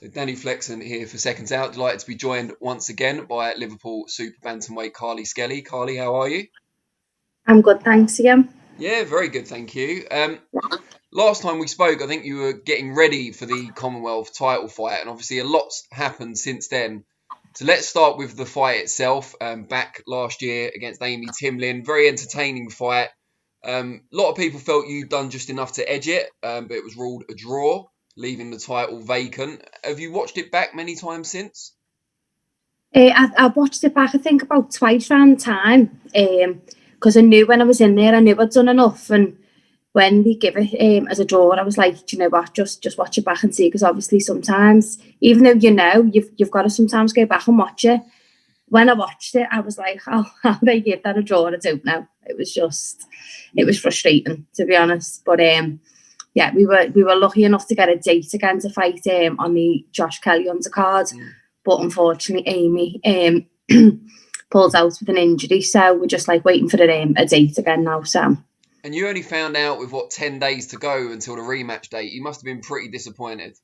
So Danny Flexen here for Seconds Out. Delighted to be joined once again by Liverpool super bantamweight Carly Skelly. Carly, how are you? I'm good, thanks again. Yeah, very good, thank you. Last time we spoke, I think you were getting ready for the Commonwealth title fight, and obviously a lot's happened since then. So let's start with the fight itself. Back last year against Amy Timlin, very entertaining fight. A lot of people felt you'd done just enough to edge it, but it was ruled a draw, leaving the title vacant. Have you watched it back many times since? I watched it back, I think, about twice around the time, because I knew when I was in there, I knew I'd done enough. And when they give it as a draw, I was like, do you know what, just watch it back and see, because obviously sometimes, even though you've got to sometimes go back and watch it. When I watched it, I was like, oh, how they give that a draw? I don't know. It was frustrating, to be honest. But yeah, we were lucky enough to get a date again to fight on the Josh Kelly undercard. But unfortunately, Amy pulled out with an injury. So we're just like waiting for a date again now, Sam. And you only found out with 10 days to go until the rematch date. You must have been pretty disappointed.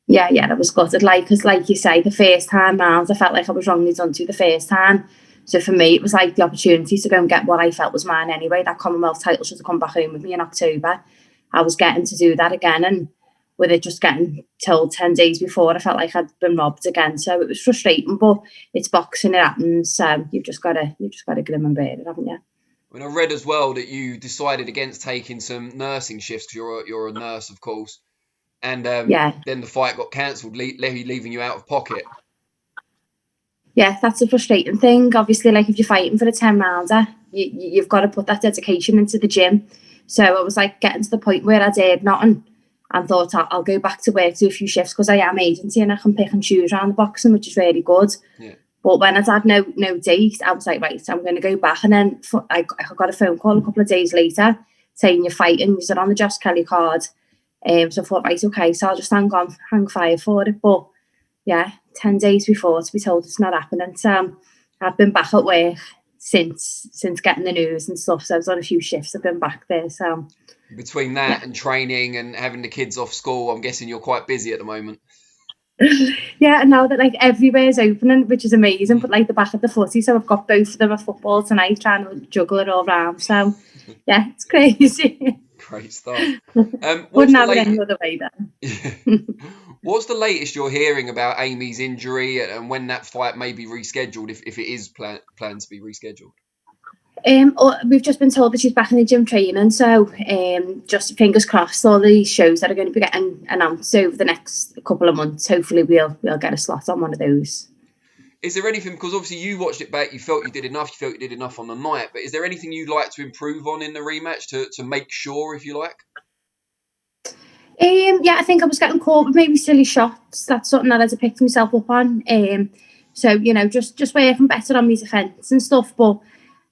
Yeah, that was gutted. Because like you say, the first time round, I felt like I was wrongly done to the first time. So for me, it was like the opportunity to go and get what I felt was mine anyway. That Commonwealth title should have come back home with me in October. I was getting to do that again, and with it just getting told 10 days before, I felt like I'd been robbed again. So it was frustrating, but it's boxing, it happens. So you've just got to grin and bear it, haven't you? I mean, I read as well that you decided against taking some nursing shifts because you're a nurse, of course. And then the fight got cancelled, leaving you out of pocket. Yeah, that's a frustrating thing. Obviously, like if you're fighting for a 10-rounder, you've got to put that dedication into the gym. So I was like getting to the point where I did nothing and thought I'll go back to work, do a few shifts, because I am agency and I can pick and choose around the boxing, which is really good. Yeah. But when I'd had no date, I was like, right, I'm going to go back. And then I got a phone call a couple of days later saying you're fighting, you're on the Josh Kelly card. So I thought, right, okay, so I'll just hang fire for it. But yeah, 10 days before to be told it's not happening. So I've been back at work since getting the news and stuff. So I've done a few shifts. I've been back there. So between that and training and having the kids off school, I'm guessing you're quite busy at the moment. Yeah, and now that like everywhere's opening, which is amazing, but like the back of the footy, so I've got both of them at football tonight, trying to juggle it all round. So yeah, it's crazy. Great stuff. Wouldn't have it any other way then. What's the latest you're hearing about Amy's injury and when that fight may be rescheduled, if it is planned to be rescheduled? We've just been told that she's back in the gym training, so just fingers crossed. All these shows that are going to be getting announced over the next couple of months, hopefully we'll get a slot on one of those. Is there anything, because obviously you watched it back, you felt you did enough on the night, but is there anything you'd like to improve on in the rematch to make sure, if you like? Yeah, I think I was getting caught with maybe silly shots. That's something that I'd picked myself up on. So just working better on my defence and stuff. But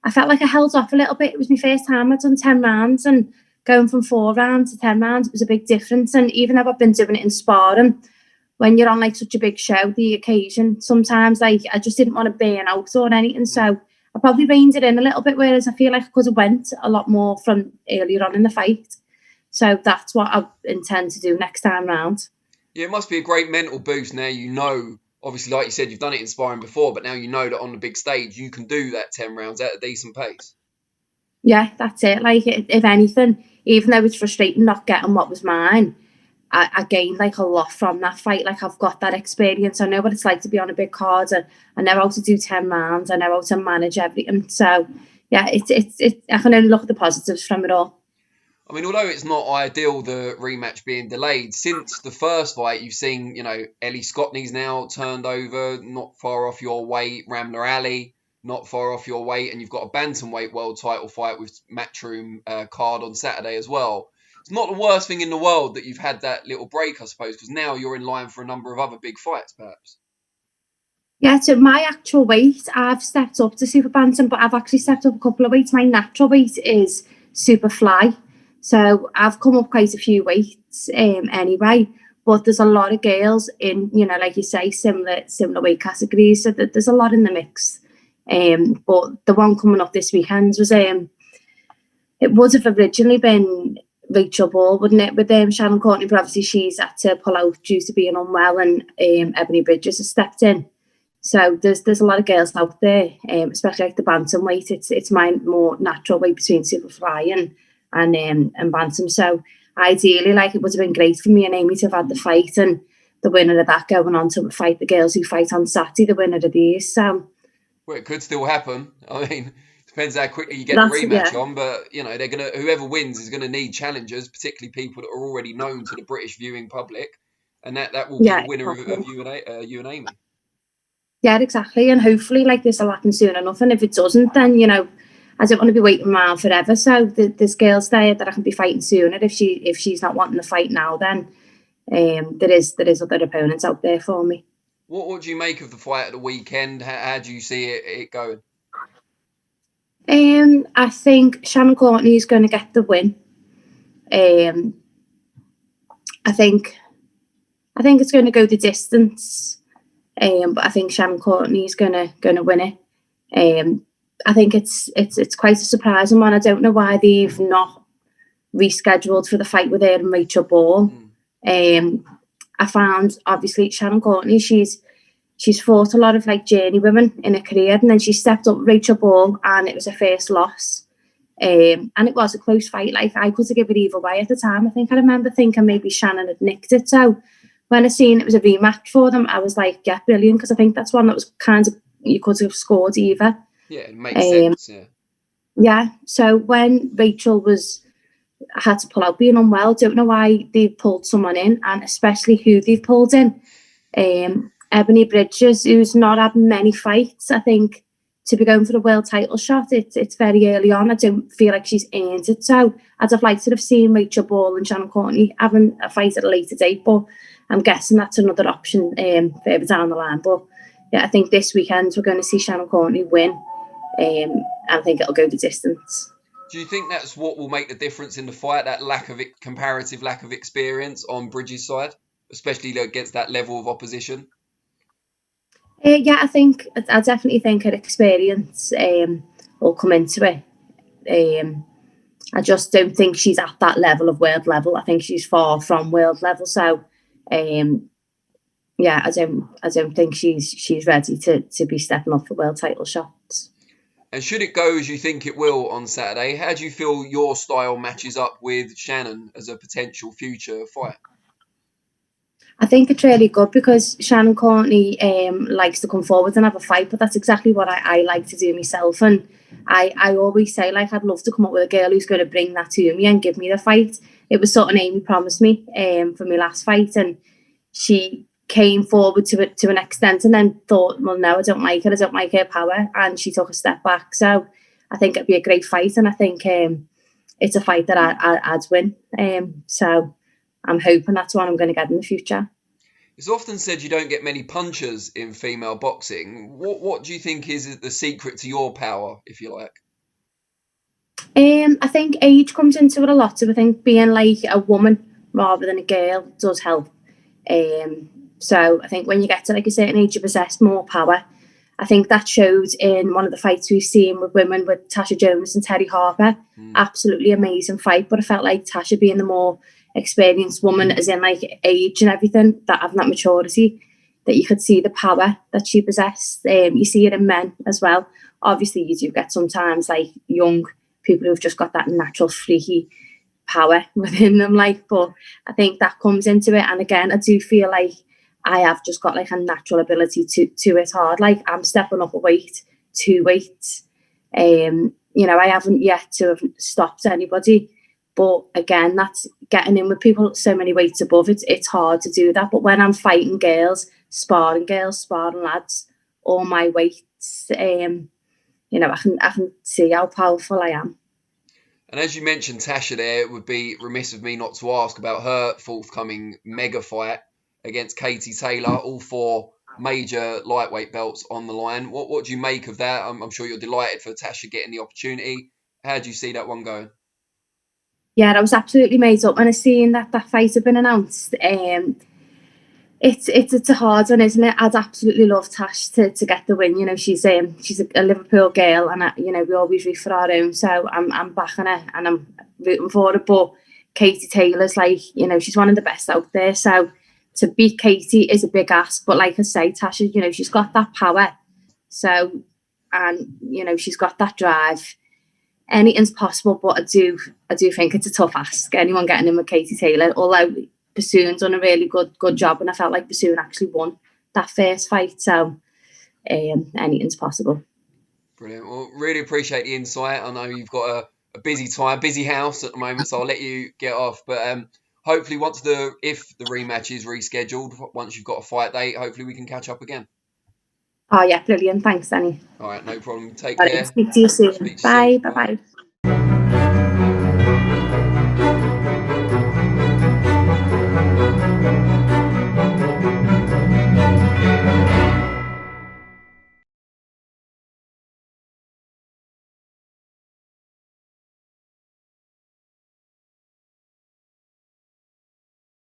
I felt like I held off a little bit. It was my first time I'd done 10 rounds, and going from 4 rounds to 10 rounds, it was a big difference. And even though I've been doing it in sparring, when you're on like such a big show, the occasion, sometimes like I just didn't want to burn out or anything. So I probably reined it in a little bit, whereas I feel like I could have went a lot more from earlier on in the fight. So that's what I intend to do next time round. Yeah, it must be a great mental boost now. Obviously, like you said, you've done it in sparring before, but now you know that on the big stage, you can do that 10 rounds at a decent pace. Yeah, that's it. Like, if anything, even though it's frustrating not getting what was mine, I gained like a lot from that fight. Like, I've got that experience. I know what it's like to be on a big card, and I know how to do 10 rounds. I know how to manage everything. So, yeah, I can only look at the positives from it all. I mean, although it's not ideal, the rematch being delayed, since the first fight, you've seen, Ellie Courtenay's now turned over, not far off your weight, Ramla Ali, not far off your weight, and you've got a bantamweight world title fight with Matchroom card on Saturday as well. It's not the worst thing in the world that you've had that little break, I suppose, because now you're in line for a number of other big fights, perhaps. Yeah, so my actual weight, I've stepped up to super bantam, but I've actually stepped up a couple of weights. My natural weight is super fly. So I've come up quite a few weights anyway, but there's a lot of girls in, like you say, similar weight categories. So there's a lot in the mix. But the one coming up this weekend was, it would have originally been Rachel Ball, wouldn't it, with Shannon Courtenay, but obviously she's had to pull out due to being unwell, and Ebanie Bridges has stepped in. So there's a lot of girls out there, especially like the bantamweight. It's my more natural weight between superfly and bantam. So ideally, like, it would have been great for me and Amy to have had the fight, and the winner of that going on to fight the girls who fight on Saturday, the winner of these. So, well, it could still happen. I mean, depends how quickly you get the rematch on, but you know, whoever wins is gonna need challengers, particularly people that are already known to the British viewing public, and that will be the winner of you and Amy. Yeah, exactly, and hopefully, like, this will happen soon enough. And if it doesn't, then, you know, I don't want to be waiting around forever. So there's girls there that I can be fighting sooner. If she's not wanting to fight now, then there is other opponents out there for me. What do you make of the fight at the weekend? How do you see it going? I think Shannon Courtenay is going to get the win. I think it's going to go the distance. But I think Shannon Courtenay is gonna win it. I think it's quite a surprising one. I don't know why they've not rescheduled for the fight with her and Rachel Ball. I found, obviously, Shannon Courtenay, she's fought a lot of like journey women in her career, and then she stepped up Rachel Ball, and it was her first loss. And it was a close fight. Like, I could have given it either way at the time. I remember thinking maybe Shannon had nicked it. So when I seen it was a rematch for them, I was like, yeah, brilliant, because I think that's one that was kind of, you could have scored either. Yeah, it makes sense, yeah. Yeah, so when Rachel had to pull out being unwell, don't know why they pulled someone in, and especially who they've pulled in. Ebanie Bridges, who's not had many fights, I think, to be going for the world title shot, it's very early on. I don't feel like she's earned it. So I'd have liked to have seen Rachel Ball and Shannon Courtenay having a fight at a later date, but I'm guessing that's another option further down the line. But yeah, I think this weekend we're going to see Shannon Courtenay win. I think it'll go the distance. Do you think that's what will make the difference in the fight, that comparative lack of experience on Bridges' side, especially against that level of opposition? Yeah, I definitely think her experience will come into it. I just don't think she's at that level of world level. I think she's far from world level. So, yeah, I don't think she's ready to be stepping up for world title shots. And should it go as you think it will on Saturday, how do you feel your style matches up with Shannon as a potential future fight? I think it's really good, because Shannon Courtenay likes to come forward and have a fight, but that's exactly what I like to do myself. And I always say, like, I'd love to come up with a girl who's going to bring that to me and give me the fight. It was something Amy promised me for my last fight, and she came forward to an extent and then thought, well, no, I don't like her power, and she took a step back. So I think it'd be a great fight, and I think it's a fight that I'd win. So I'm hoping that's what I'm going to get in the future. It's often said you don't get many punchers in female boxing. What do you think is the secret to your power, if you like? I think age comes into it a lot. So I think being like a woman rather than a girl does help. So I think when you get to like a certain age, you possess more power. I think that showed in one of the fights we've seen with women with Tasha Jonas and Terry Harper. Absolutely amazing fight. But I felt like Tasha, being the more experienced woman, as in like age and everything, that having that maturity, that you could see the power that she possessed. You see it in men as well. Obviously, you do get sometimes like young people who've just got that natural freaky power within them, like, but I think that comes into it. And again, I do feel like I have just got like a natural ability to hit hard. Like, I'm stepping up a weight, 2 weights. You know, I haven't yet to have stopped anybody. But again, that's getting in with people so many weights above. It's hard to do that. But when I'm fighting girls, sparring lads, all my weights, you know, I can see how powerful I am. And as you mentioned Tasha there, it would be remiss of me not to ask about her forthcoming mega fight against Katie Taylor, all 4 major lightweight belts on the line. What do you make of that? I'm sure you're delighted for Tasha getting the opportunity. How do you see that one going? Yeah, I was absolutely made up when I seen that fight had been announced. It's a hard one, isn't it? I'd absolutely love Tash to get the win. You know, she's a Liverpool girl, and you know, we always root for our own. So I'm backing her and I'm rooting for her. But Katie Taylor's like, you know, she's one of the best out there. So to beat Katie is a big ask. But like I say, Tasha, you know, she's got that power. So, and, you know, she's got that drive. Anything's possible, but I do think it's a tough ask. Anyone getting in with Katie Taylor, although Bassoon's done a really good job, and I felt like Bassoon actually won that first fight. So anything's possible. Brilliant. Well, really appreciate the insight. I know you've got a busy time, busy house at the moment, so I'll let you get off. But hopefully, if the rematch is rescheduled, once you've got a fight date, hopefully we can catch up again. Oh yeah, brilliant. Thanks, Danny. All right, no problem. Take care. Speak to you soon. Bye. Bye.